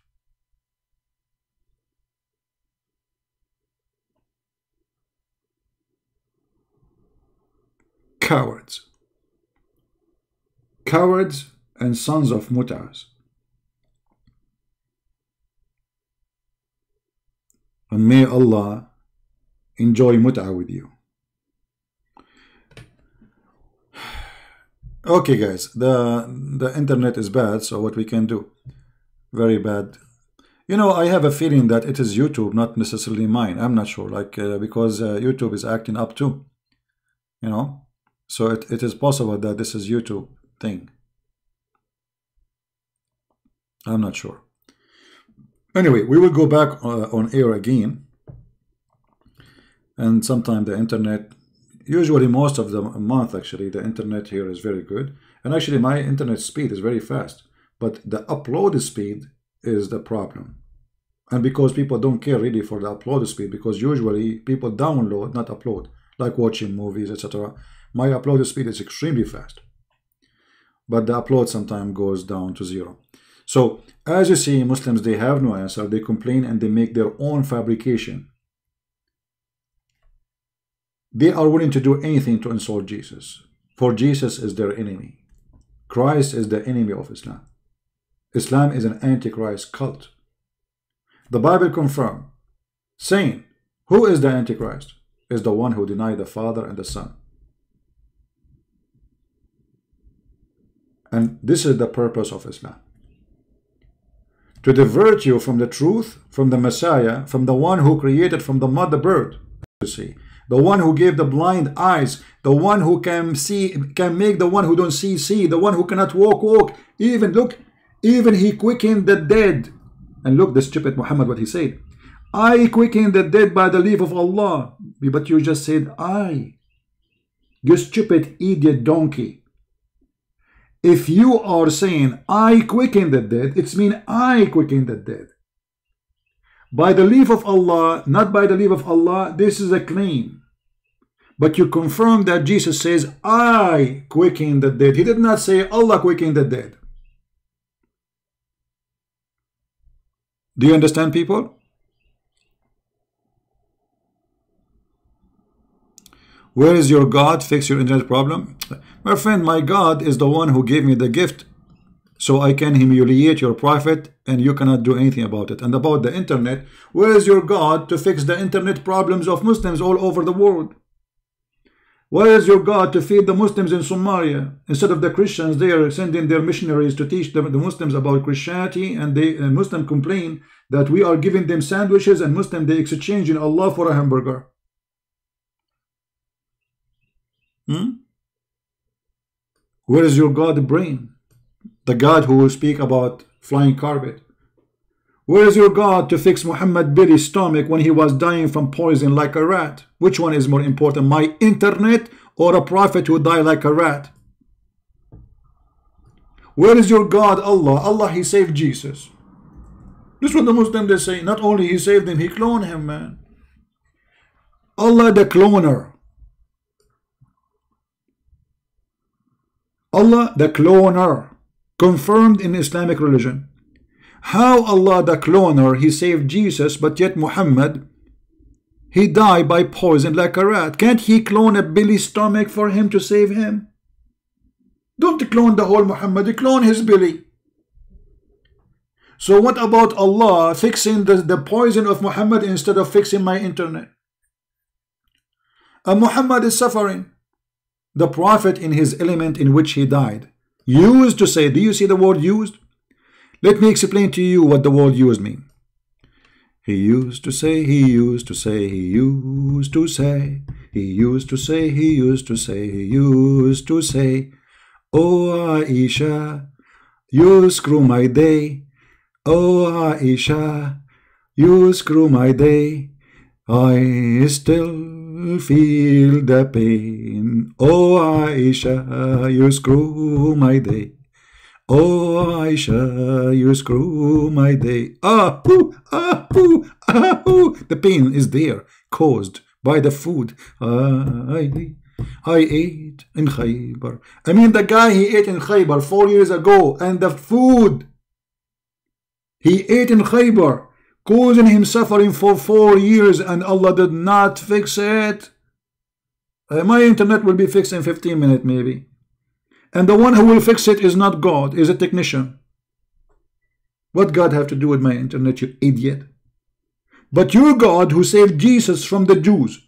cowards. Cowards and sons of mut'as. And may Allah enjoy mut'ah with you. Okay guys, the internet is bad, so what we can do? Very bad. You know, I have a feeling that it is YouTube, not necessarily mine. I'm not sure, like because YouTube is acting up too. You know, so it is possible that this is YouTube thing. I'm not sure. Anyway, we will go back on air again. And sometime the internet, usually most of the month actually, the internet here is very good. And actually my internet speed is very fast. But the upload speed is the problem. And because people don't care really for the upload speed, because usually people download, not upload, like watching movies, etc. My upload speed is extremely fast. But the upload sometimes goes down to 0. So, as you see, Muslims, they have no answer. They complain and they make their own fabrication. They are willing to do anything to insult Jesus. For Jesus is their enemy. Christ is the enemy of Islam. Islam is an antichrist cult. The Bible confirms, saying, who is the antichrist? Is the one who denied the Father and the Son. And this is the purpose of Islam. To divert you from the truth, from the Messiah, from the one who created from the mud the bird, you see, the one who gave the blind eyes, the one who can see, can make the one who don't see, see, the one who cannot walk, walk. Even, look, even he quickened the dead. And look, the stupid Muhammad, what he said. I quicken the dead by the leave of Allah. But you just said I. You stupid idiot donkey. If you are saying I quicken the dead, it's mean I quicken the dead. By the leave of Allah, not by the leave of Allah, this is a claim. But you confirm that Jesus says I quicken the dead. He did not say Allah quicken the dead. Do you understand, people? Where is your God? Fix your internet problem. My friend, my God is the one who gave me the gift so I can humiliate your prophet and you cannot do anything about it. And about the internet, where is your God to fix the internet problems of Muslims all over the world? Where is your God to feed the Muslims in Somalia? Instead of the Christians, they are sending their missionaries to teach the Muslims about Christianity, and Muslims complain that we are giving them sandwiches and Muslims they exchanging Allah for a hamburger. Where is your God brain? The God who will speak about flying carpet. Where is your God to fix Muhammad Billy's stomach when he was dying from poison like a rat? Which one is more important, my internet or a prophet who died like a rat? Where is your God, Allah? Allah, he saved Jesus. This is what the Muslims they say. Not only he saved him, he cloned him, man. Allah the cloner. Allah the cloner. Confirmed in Islamic religion. How Allah the cloner, he saved Jesus, but yet Muhammad, he died by poison like a rat. Can't he clone a Billy's stomach for him to save him? Don't clone the whole Muhammad, clone his Billy. So what about Allah fixing the poison of Muhammad instead of fixing my internet? And Muhammad is suffering. The prophet in his element in which he died used to say, do you see the word used? Let me explain to you what the word used means. He used to say, he used to say, he used to say, he used to say, he used to say, he used to say, oh Aisha, you screw my day. Oh Aisha, you screw my day. I still feel the pain. Oh Aisha, you screw my day. Oh Aisha, you screw my day. Ah, ooh, ah, ooh, ah, ooh. The pain is there, caused by the food I ate in Khaybar. I mean, the guy he ate in Khaybar 4 years ago, and the food he ate in Khaybar, causing him suffering for 4 years, and Allah did not fix it. My internet will be fixed in 15 minutes maybe. And the one who will fix it is not God, is a technician. What God have to do with my internet, you idiot? But your God who saved Jesus from the Jews,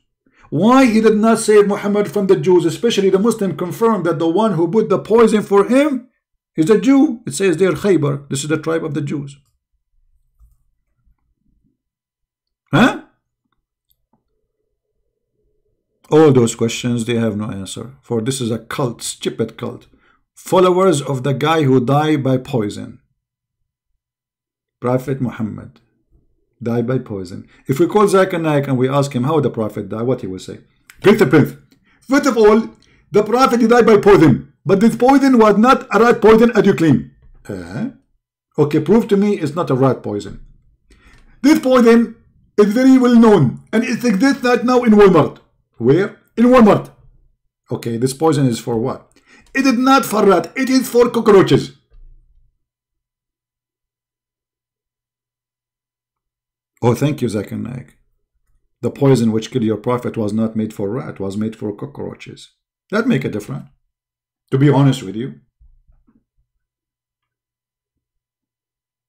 why he did not save Muhammad from the Jews? Especially the Muslim confirmed that the one who put the poison for him is a Jew. It says there Khaybar. This is the tribe of the Jews. Huh? All those questions, they have no answer. For this is a cult, stupid cult. Followers of the guy who died by poison. Prophet Muhammad died by poison. If we call Zakir Naik and we ask him how the Prophet died, what he will say? Prince. First of all, the Prophet he died by poison. But this poison was not a rat poison as you claim. Okay, prove to me it's not a rat poison. This poison is very well known and it exists right now in Walmart. Where? In Walmart. Okay, this poison is for what? It is not for rat, it is for cockroaches. Oh, thank you, Zakir Naik. The poison which killed your prophet was not made for rat, was made for cockroaches. That make a difference, to be honest with you.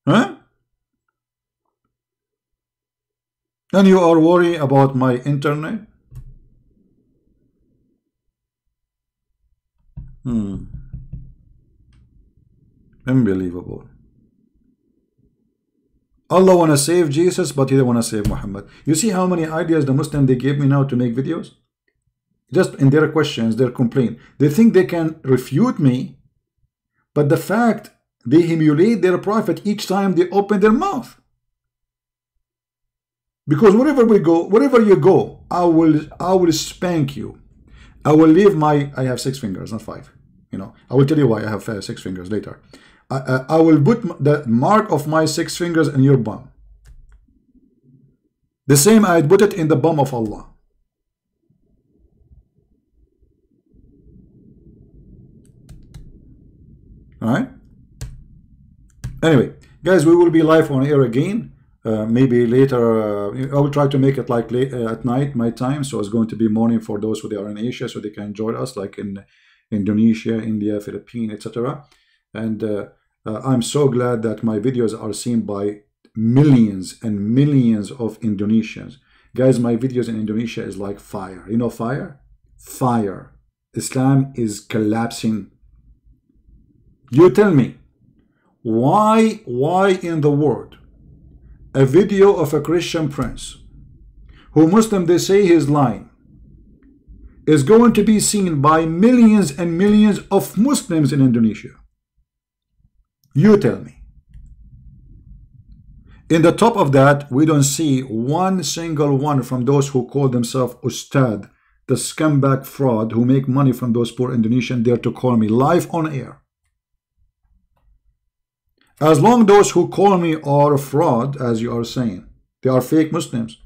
Huh? And you are worried about my internet? Unbelievable. Allah want to save Jesus, but he don't want to save Muhammad. You see how many ideas the Muslim they gave me now to make videos? Just in their questions, their complaint. They think they can refute me, but the fact they humiliate their prophet each time they open their mouth. Because wherever we go, wherever you go, I will spank you. I will leave my, I have 6 fingers, not 5. You know, I will tell you why I have 6 fingers later. I will put the mark of my 6 fingers in your bum. The same I put it in the bum of Allah. Alright? Anyway, guys, we will be live on air again. Maybe later, I will try to make it like late at night, my time. So it's going to be morning for those who are in Asia, so they can join us, like in Indonesia, India, Philippines, etc. And I'm so glad that my videos are seen by millions and millions of Indonesians. Guys, my videos in Indonesia is like fire. You know fire? Fire. Islam is collapsing. You tell me, why in the world a video of a Christian prince who Muslim they say he's lying is going to be seen by millions and millions of Muslims in Indonesia? You tell me. In the top of that, we don't see one single one from those who call themselves Ustad, the scumbag fraud who make money from those poor Indonesians, dare to call me live on air. As long those who call me are fraud, as you are saying, they are fake Muslims,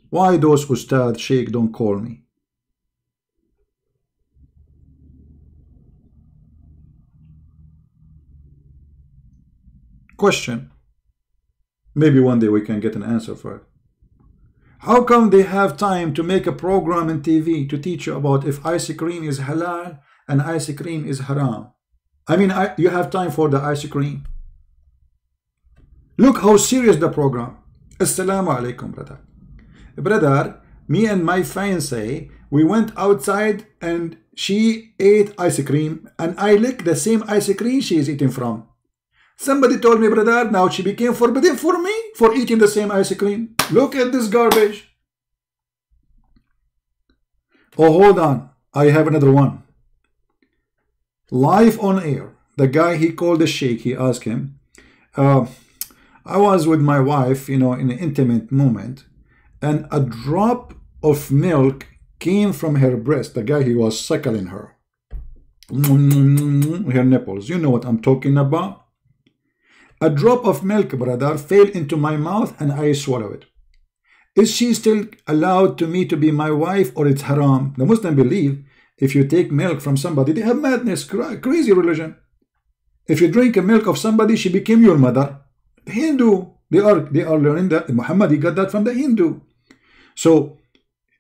why those Ustad, Sheikh don't call me? Question. Maybe one day we can get an answer for it. How come they have time to make a program on TV to teach you about if ice cream is halal and ice cream is haram? I mean, you have time for the ice cream. Look how serious the program. Assalamu alaikum, brother. Brother, me and my fiancée, we went outside and she ate ice cream and I licked the same ice cream she is eating from. Somebody told me, brother, now she became forbidden for me for eating the same ice cream. Look at this garbage. Oh, hold on. I have another one. Live on air. The guy, he called the sheikh. He asked him, I was with my wife, you know, in an intimate moment, and a drop of milk came from her breast. The guy, he was suckling her. Her nipples. You know what I'm talking about? A drop of milk, brother, fell into my mouth and I swallowed it. Is she still allowed to me to be my wife, or it's haram? The Muslim believe if you take milk from somebody, they have madness, crazy religion. If you drink a milk of somebody, she became your mother. The Hindu, they are learning that. Muhammad, he got that from the Hindu. So,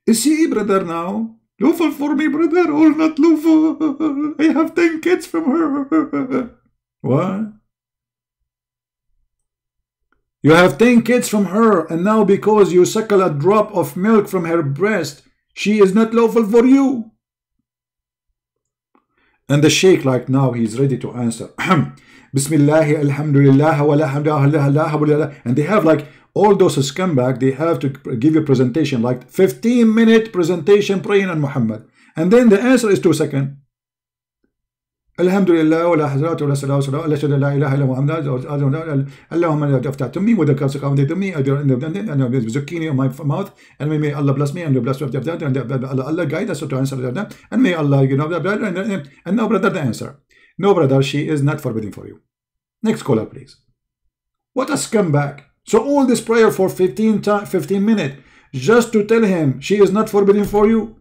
is she, brother, now? Lawful for me, brother, or not lawful? I have 10 kids from her. What? You have 10 kids from her, and now because you suckle a drop of milk from her breast, she is not lawful for you. And the sheikh, like now, he's ready to answer. Bismillah, alhamdulillah, wa la hamdulillah, and they have like all those scumbag, they have to give you a presentation, like 15-minute presentation praying on Muhammad. And then the answer is 2 seconds. Alhamdulillah, wa la hazrat wa la salawat wa la shada la ilaha illa Muhammad Allahumma la tafta to me with the cups of to me and zucchini on my mouth, and may Allah bless me and bless me and Allah guide us to answer that, and may Allah, you know, and no, brother, the answer. No, brother, she is not forbidden for you. Next caller, please. What a scumbag. So all this prayer for 15 minutes just to tell him she is not forbidden for you.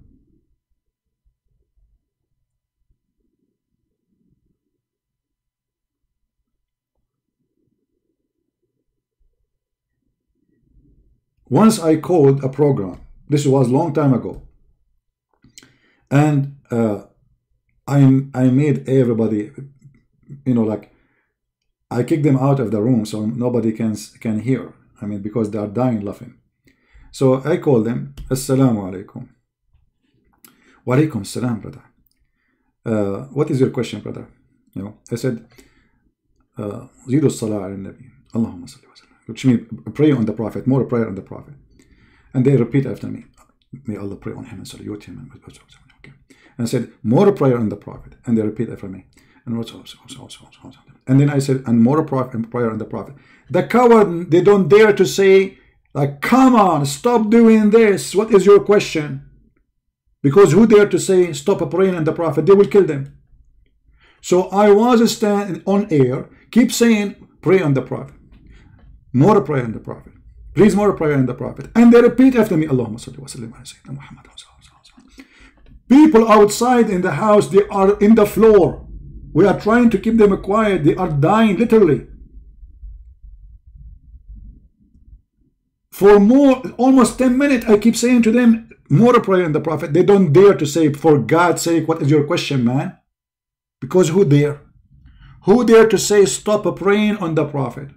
Once I called a program, this was a long time ago, and I made everybody, you know, like, I kicked them out of the room so nobody can hear. I mean, because they are dying laughing. So I called them, Assalamu alaikum. Wa alaikum assalam, brother. What is your question, brother? You know, I said, Zidu salah ala nabi, Allahumma salli wa sallam, which means pray on the Prophet, more prayer on the Prophet. And they repeat after me, may Allah pray on him and salute him. Okay. And I said, more prayer on the Prophet. And they repeat after me. And then I said, and more prayer on the Prophet. The coward, they don't dare to say, like, come on, stop doing this. What is your question? Because who dare to say, stop praying on the Prophet? They will kill them. So I was standing on air, keep saying, pray on the Prophet. More prayer on the Prophet. Please, more prayer on the Prophet. And they repeat after me, Allahumma salli wa sallim ala Sayyidina Muhammad. People outside in the house, they are in the floor. We are trying to keep them quiet. They are dying, literally. For almost 10 minutes, I keep saying to them, more prayer on the Prophet. They don't dare to say, for God's sake, what is your question, man? Because who dare? Who dare to say, stop praying on the Prophet?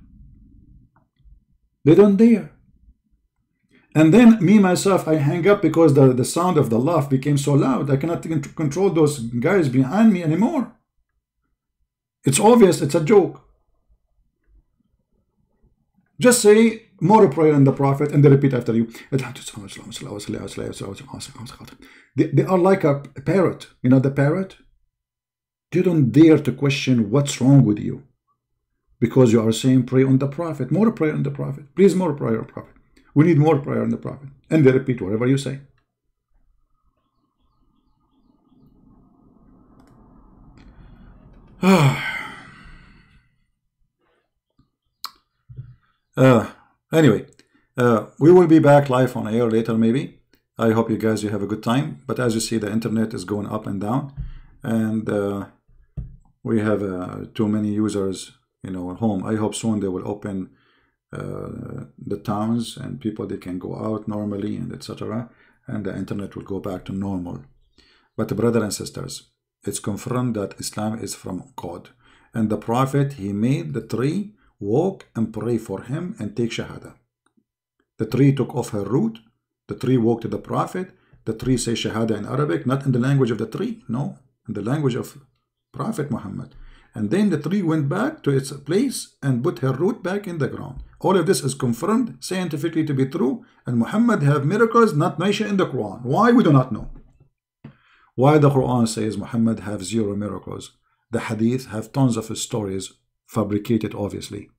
They don't dare. And then me, myself, I hang up because the sound of the laugh became so loud. I cannot control those guys behind me anymore. It's obvious, it's a joke. Just say more prayer on the Prophet and they repeat after you. They are like a parrot. You know the parrot? They don't dare to question what's wrong with you. Because you are saying pray on the Prophet. More prayer on the Prophet. Please, more prayer on the Prophet. We need more prayer on the Prophet. And they repeat whatever you say. Anyway, we will be back live on air later maybe. I hope you guys have a good time. But as you see, the internet is going up and down. And we have too many users, you know, at home. I hope soon they will open the towns and people, they can go out normally and etc. And the internet will go back to normal. But brothers and sisters, it's confirmed that Islam is from God. And the Prophet, he made the tree walk and pray for him and take Shahada. The tree took off her root. The tree walked to the Prophet. The tree says Shahada in Arabic, not in the language of the tree, no, in the language of Prophet Muhammad. And then the tree went back to its place and put her root back in the ground. All of this is confirmed scientifically to be true. And Muhammad have miracles not mentioned in the Quran. Why? We do not know. Why the Quran says Muhammad have 0 miracles. The Hadith have tons of stories, fabricated obviously.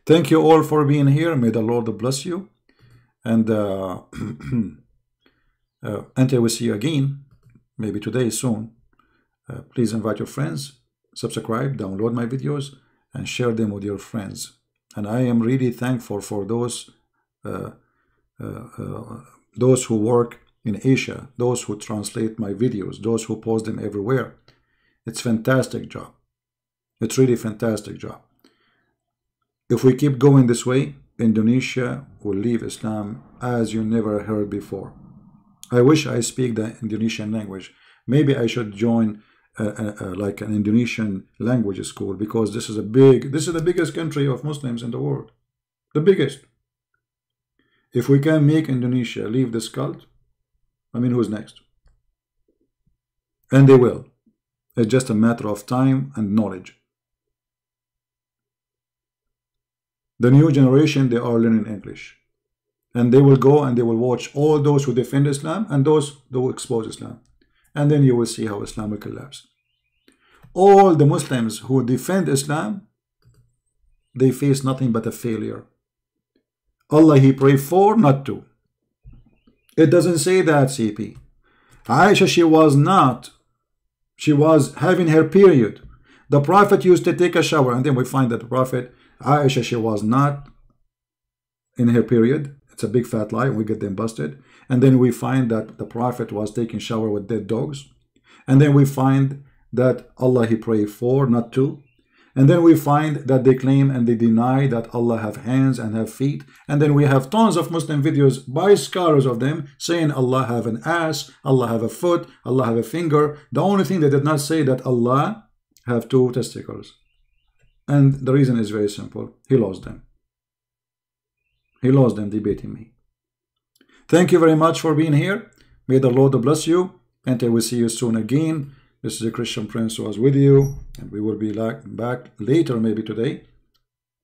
Thank you all for being here. May the Lord bless you. And until we see you again, maybe today, soon, please invite your friends, subscribe, download my videos, and share them with your friends. And I am really thankful for those who work in Asia, those who translate my videos, those who post them everywhere. It's a fantastic job. It's really a fantastic job. If we keep going this way, Indonesia will leave Islam as you never heard before. I wish I speak the Indonesian language. Maybe I should join like an Indonesian language school, because this is the biggest country of Muslims in the world, the biggest. If we can make Indonesia leave this cult, I mean, who's next? And they will. It's just a matter of time and knowledge. The new generation, they are learning English. And they will go and they will watch all those who defend Islam and those who expose Islam. And then you will see how Islam will collapse. All the Muslims who defend Islam, they face nothing but a failure. Allah He pray for, not to. It doesn't say that, CP. Aisha, she was having her period. The Prophet used to take a shower, and then we find that the Prophet, Aisha, she was not in her period. It's a big fat lie. We get them busted. And then we find that the Prophet was taking shower with dead dogs. And then we find that Allah He pray for, not to. And then we find that they claim and they deny that Allah have hands and have feet. And then we have tons of Muslim videos by scholars of them saying Allah have an ass, Allah have a foot, Allah have a finger. The only thing they did not say that Allah have two testicles. And the reason is very simple. He lost them. He lost them debating me. Thank you very much for being here. May the Lord bless you. And I will see you soon again. This is a Christian Prince who was with you, and we will be back later, maybe today.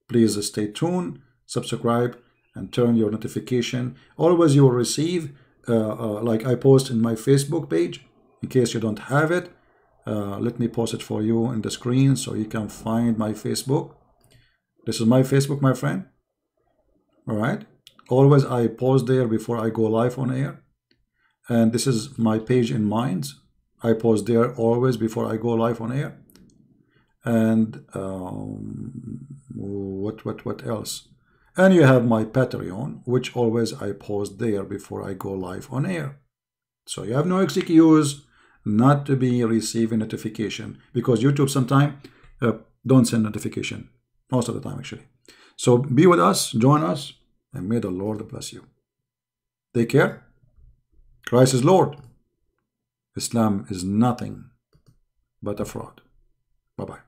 Please stay tuned, subscribe, and turn your notification. Always you will receive, like I post in my Facebook page. In case you don't have it, let me post it for you in the screen so you can find my Facebook. This is my Facebook, my friend. All right. Always I post there before I go live on air. And this is my page in Minds. I post there always before I go live on air. And what else? And you have my Patreon, which always I post there before I go live on air. So you have no excuse not to be receiving notification, because YouTube sometimes don't send notification, most of the time actually. So be with us, join us, and may the Lord bless you. Take care. Christ is Lord. Islam is nothing but a fraud. Bye-bye.